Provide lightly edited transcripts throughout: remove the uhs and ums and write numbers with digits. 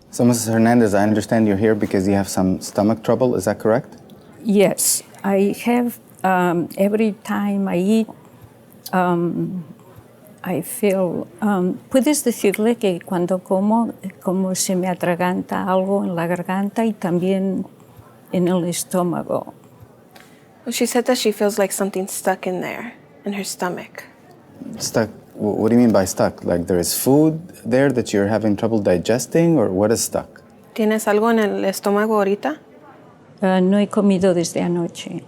So, Mrs. Hernandez, I understand you're here because you have some stomach trouble. Is that correct? Yes, I have, every time I eat, I feel, puedes decirle que cuando como se me atraganta algo en la garganta y también en el estómago. Well, she said that she feels like something's stuck in there, in her stomach. Stuck? What do you mean by stuck? Like there is food there that you're having trouble digesting, or what is stuck? ¿Tienes algo en el estómago ahorita? No he comido desde anoche.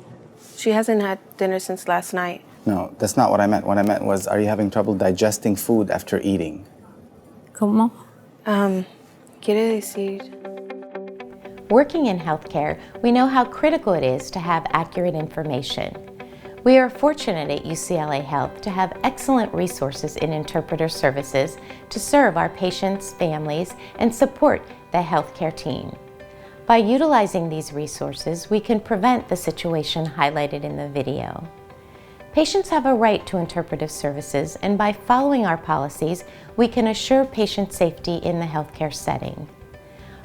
She hasn't had dinner since last night. No, that's not what I meant. What I meant was, are you having trouble digesting food after eating? ¿Cómo? Quiere decir... Working in healthcare, we know how critical it is to have accurate information. We are fortunate at UCLA Health to have excellent resources in interpreter services to serve our patients, families, and support the healthcare team. By utilizing these resources, we can prevent the situation highlighted in the video. Patients have a right to interpretive services, and by following our policies, we can assure patient safety in the healthcare setting.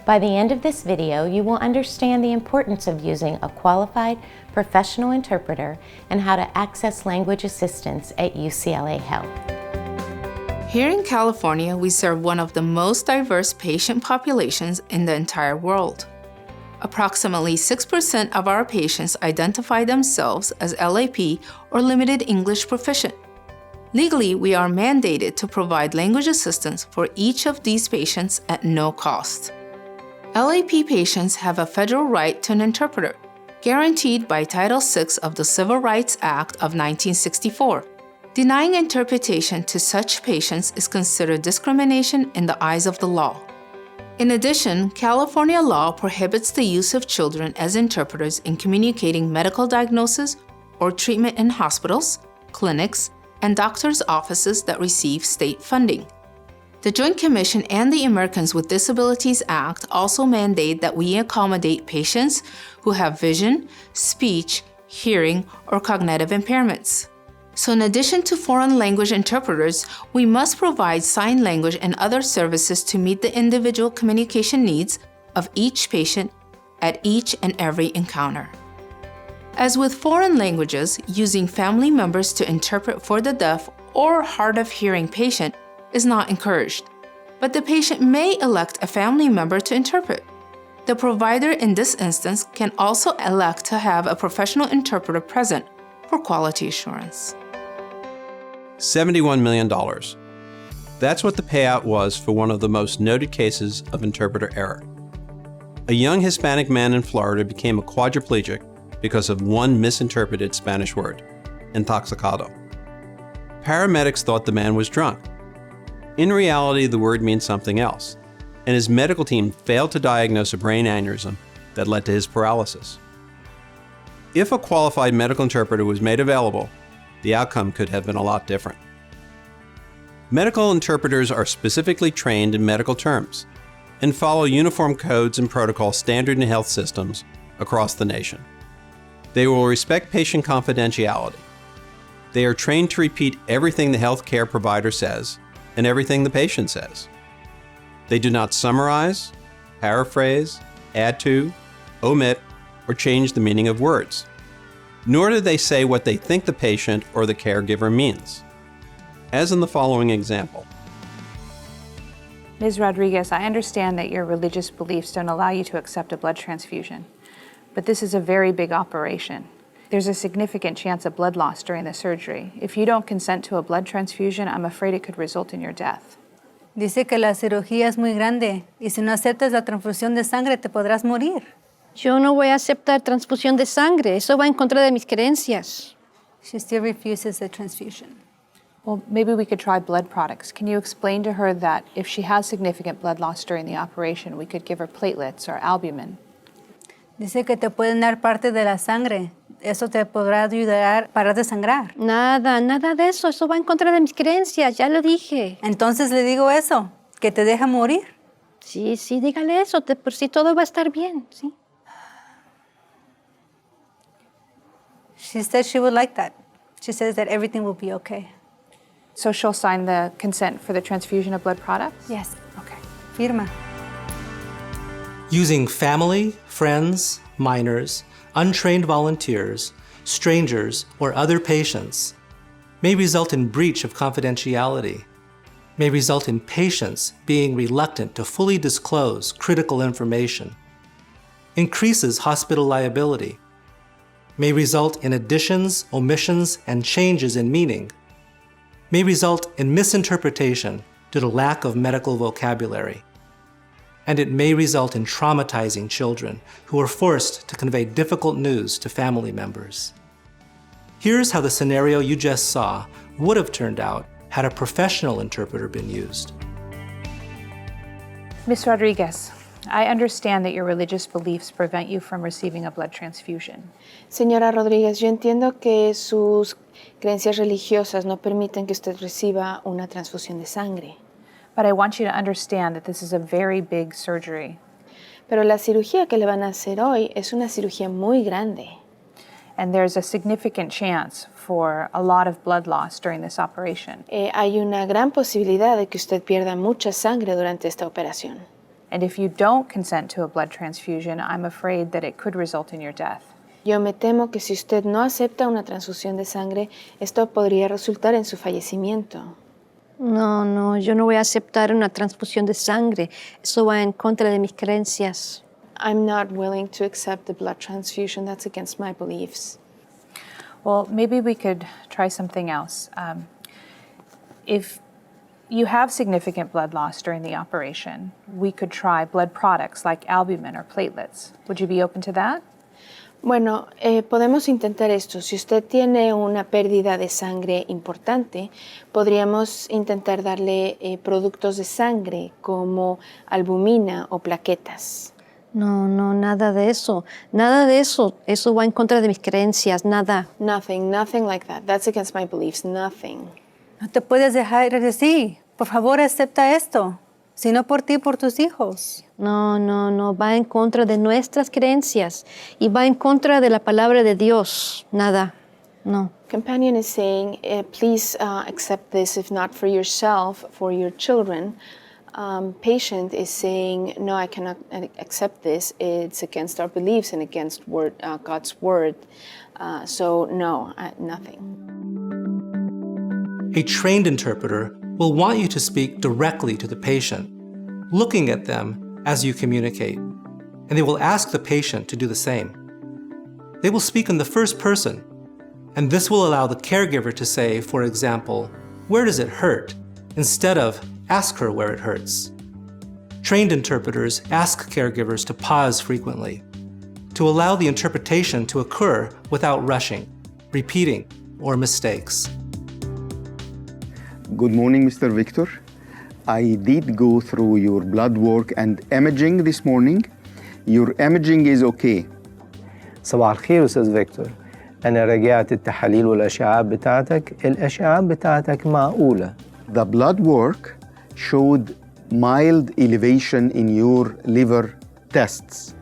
By the end of this video, you will understand the importance of using a qualified professional interpreter and how to access language assistance at UCLA Health. Here in California, we serve one of the most diverse patient populations in the entire world. Approximately 6% of our patients identify themselves as LAP or limited English proficient. Legally, we are mandated to provide language assistance for each of these patients at no cost. LAP patients have a federal right to an interpreter, guaranteed by Title VI of the Civil Rights Act of 1964. Denying interpretation to such patients is considered discrimination in the eyes of the law. In addition, California law prohibits the use of children as interpreters in communicating medical diagnosis or treatment in hospitals, clinics, and doctors' offices that receive state funding. The Joint Commission and the Americans with Disabilities Act also mandate that we accommodate patients who have vision, speech, hearing, or cognitive impairments. So in addition to foreign language interpreters, we must provide sign language and other services to meet the individual communication needs of each patient at each and every encounter. As with foreign languages, using family members to interpret for the deaf or hard of hearing patient is not encouraged, but the patient may elect a family member to interpret. The provider in this instance can also elect to have a professional interpreter present for quality assurance. $71 million. That's what the payout was for one of the most noted cases of interpreter error. A young Hispanic man in Florida became a quadriplegic because of one misinterpreted Spanish word, intoxicado. Paramedics thought the man was drunk. In reality, the word means something else, and his medical team failed to diagnose a brain aneurysm that led to his paralysis. If a qualified medical interpreter was made available, the outcome could have been a lot different. Medical interpreters are specifically trained in medical terms and follow uniform codes and protocols standard in health systems across the nation. They will respect patient confidentiality. They are trained to repeat everything the healthcare provider says and everything the patient says. They do not summarize, paraphrase, add to, omit, or change the meaning of words. Nor do they say what they think the patient or the caregiver means. As in the following example. Ms. Rodriguez, I understand that your religious beliefs don't allow you to accept a blood transfusion, but this is a very big operation. There's a significant chance of blood loss during the surgery. If you don't consent to a blood transfusion, I'm afraid it could result in your death. Dice que la cirugía es muy grande y si no aceptas la transfusión de sangre te podrás morir. Yo no voy a aceptar transfusión de sangre. Eso va en contra de mis creencias. She still refuses the transfusion. Well, maybe we could try blood products. Can you explain to her that if she has significant blood loss during the operation, we could give her platelets or albumin? Dice que te pueden dar parte de la sangre. Eso te podrá ayudar a parar de sangrar. Nada de eso. Eso va en contra de mis creencias. Ya lo dije. Entonces le digo eso, que te deja morir. Sí, dígale eso. Por si todo va a estar bien, sí. She said she would like that. She says that everything will be okay. So she'll sign the consent for the transfusion of blood products? Yes. Okay. Firma. Using family, friends, minors, untrained volunteers, strangers, or other patients may result in breach of confidentiality, may result in patients being reluctant to fully disclose critical information, increases hospital liability, may result in additions, omissions, and changes in meaning, may result in misinterpretation due to lack of medical vocabulary, and it may result in traumatizing children who are forced to convey difficult news to family members. Here's how the scenario you just saw would have turned out had a professional interpreter been used. Ms. Rodriguez, I understand that your religious beliefs prevent you from receiving a blood transfusion. Señora Rodríguez, yo entiendo que sus creencias religiosas no permiten que usted reciba una transfusión de sangre. But I want you to understand that this is a very big surgery. Pero la cirugía que le van a hacer hoy es una cirugía muy grande. And there's a significant chance for a lot of blood loss during this operation. Hay una gran posibilidad de que usted pierda mucha sangre durante esta operación. And if you don't consent to a blood transfusion, I'm afraid that it could result in your death. Yo me temo que si usted no acepta una transfusión de sangre, esto podría resultar en su fallecimiento. No, yo no voy a aceptar una transfusión de sangre. Eso va en contra de mis creencias. I'm not willing to accept the blood transfusion. That's against my beliefs. Well, maybe we could try something else. If you have significant blood loss during the operation, we could try blood products like albumin or platelets. Would you be open to that? Bueno, podemos intentar esto. Si usted tiene una pérdida de sangre importante, podríamos intentar darle productos de sangre como albumina o plaquetas. No, nada de eso. Nada de eso. Eso va en contra de mis creencias, nada. Nothing like that. That's against my beliefs, nothing. No te puedes dejar así. Por favor, acepta esto. Si no por ti, por tus hijos. No, va en contra de nuestras creencias y va en contra de la palabra de Dios, nada, no. Companion is saying, please accept this, if not for yourself, for your children. Patient is saying, no, I cannot accept this. It's against our beliefs and against God's word. So no, nothing. A trained interpreter will want you to speak directly to the patient, looking at them as you communicate, and they will ask the patient to do the same. They will speak in the first person, and this will allow the caregiver to say, for example, "Where does it hurt?" instead of "Ask her where it hurts." Trained interpreters ask caregivers to pause frequently, to allow the interpretation to occur without rushing, repeating, or mistakes. Good morning, Mr. Victor. I did go through your blood work and imaging this morning. Your imaging is okay. صباح الخير أستاذ فيكتور. أنا راجعت التحاليل والأشعاعات بتاعتك. الأشعاعات بتاعتك معقولة. The blood work showed mild elevation in your liver tests.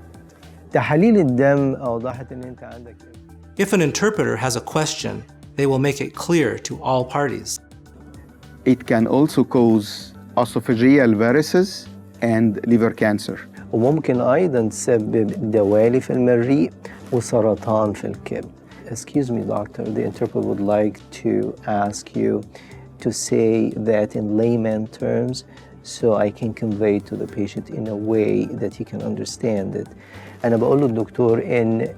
تحاليل الدم أوضحت إن أنت عندك. If an interpreter has a question, they will make it clear to all parties. It can also cause esophageal varices and liver cancer. وممكن أيضا تسبب دوالي في المريء وسرطان في الكبد. Excuse me, doctor, the interpreter would like to ask you to say that in layman terms so I can convey to the patient in a way that he can understand it. أنا بقول للدكتور إن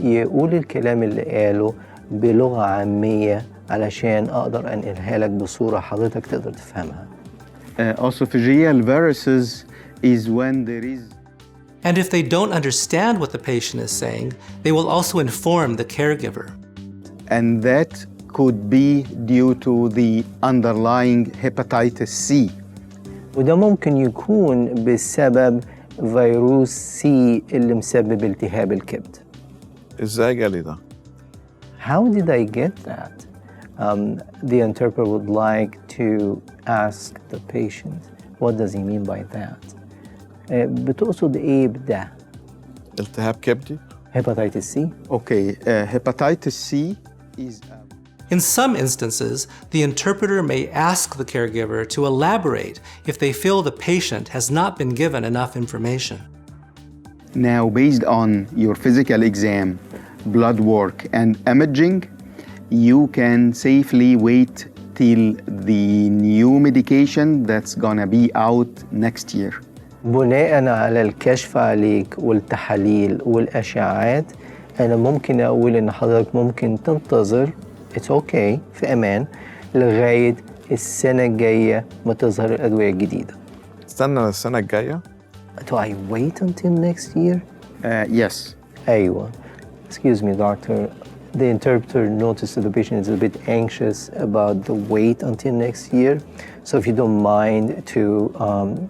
يقول الكلام اللي قاله بلغة عامية علشان أقدر أنقلها لك بصورة حضرتك تقدر تفهمها. Esophageal varices is when there is. And if they don't understand what the patient is saying, they will also inform the caregiver. And that could be due to the underlying hepatitis C. وده ممكن يكون بسبب فيروس سي اللي مسبب التهاب الكبد. إزاي قال لي ده؟ How did I get that? The interpreter would like to ask the patient, what does he mean by that? بتقصد إيه بده؟ التهاب كبدي؟ Hepatitis C? Okay, hepatitis C is. In some instances, the interpreter may ask the caregiver to elaborate if they feel the patient has not been given enough information. Now, based on your physical exam, blood work, and imaging, you can safely wait till the new medication that's gonna be out next year. بناء على الكشف عليك والتحاليل والأشعاعات أنا ممكن أقول إن حضرتك ممكن تنتظر It's okay في أمان لغاية السنة الجاية ما تظهر الأدوية الجديدة. استنى السنة الجاية؟ Do I wait until next year? Yes. أيوة. Excuse me, doctor. The interpreter noticed that the patient is a bit anxious about the wait until next year. So if you don't mind to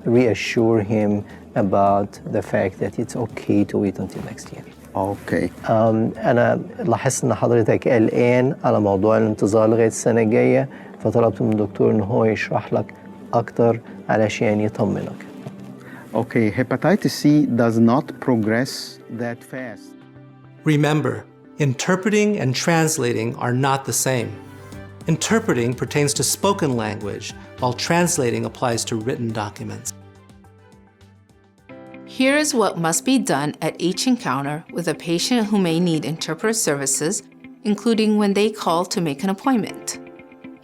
reassure him about the fact that it's okay to wait until next year. Okay. أنا لاحظت إن حضرتك قلقان على موضوع الانتظار لغاية السنة الجاية فطلبت من الدكتور إن هو يشرح لك أكتر علشان يطمنك. Okay, hepatitis C does not progress that fast. Remember, interpreting and translating are not the same. Interpreting pertains to spoken language, while translating applies to written documents. Here is what must be done at each encounter with a patient who may need interpreter services, including when they call to make an appointment.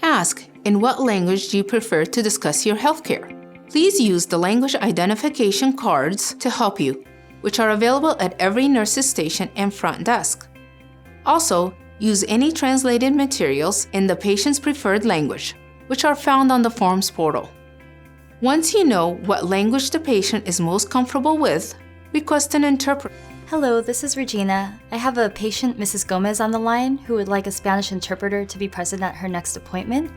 Ask, in what language do you prefer to discuss your healthcare? Please use the language identification cards to help you, which are available at every nurse's station and front desk. Also, use any translated materials in the patient's preferred language, which are found on the forms portal. Once you know what language the patient is most comfortable with, request an interpreter. Hello, this is Regina. I have a patient, Mrs. Gomez, on the line who would like a Spanish interpreter to be present at her next appointment.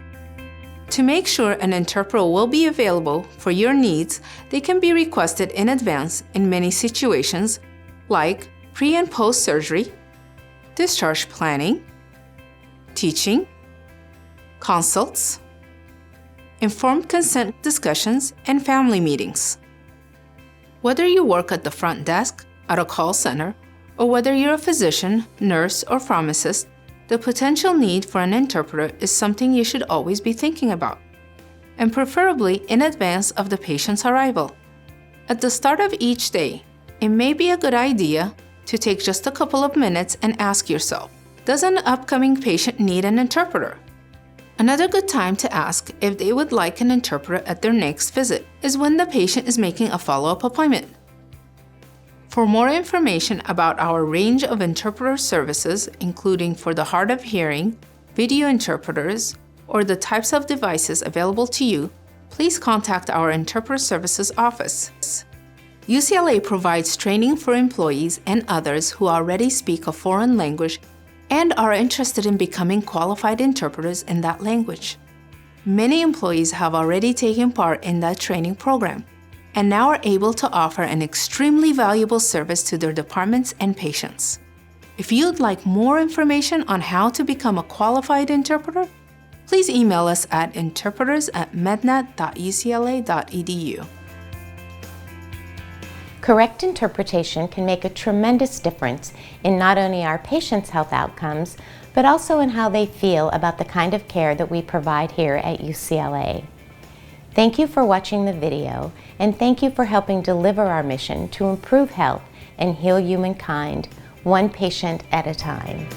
To make sure an interpreter will be available for your needs, they can be requested in advance in many situations, like pre- and post-surgery, discharge planning, teaching, consults, informed consent discussions, and family meetings. Whether you work at the front desk, at a call center, or whether you're a physician, nurse, or pharmacist, the potential need for an interpreter is something you should always be thinking about, and preferably in advance of the patient's arrival. At the start of each day, it may be a good idea to take just a couple of minutes and ask yourself, does an upcoming patient need an interpreter? Another good time to ask if they would like an interpreter at their next visit is when the patient is making a follow-up appointment. For more information about our range of interpreter services, including for the hard of hearing, video interpreters, or the types of devices available to you, please contact our Interpreter Services office. UCLA provides training for employees and others who already speak a foreign language and are interested in becoming qualified interpreters in that language. Many employees have already taken part in that training program and now are able to offer an extremely valuable service to their departments and patients. If you'd like more information on how to become a qualified interpreter, please email us at interpreters@mednet.ucla.edu. Correct interpretation can make a tremendous difference in not only our patients' health outcomes, but also in how they feel about the kind of care that we provide here at UCLA. Thank you for watching the video, and thank you for helping deliver our mission to improve health and heal humankind, one patient at a time.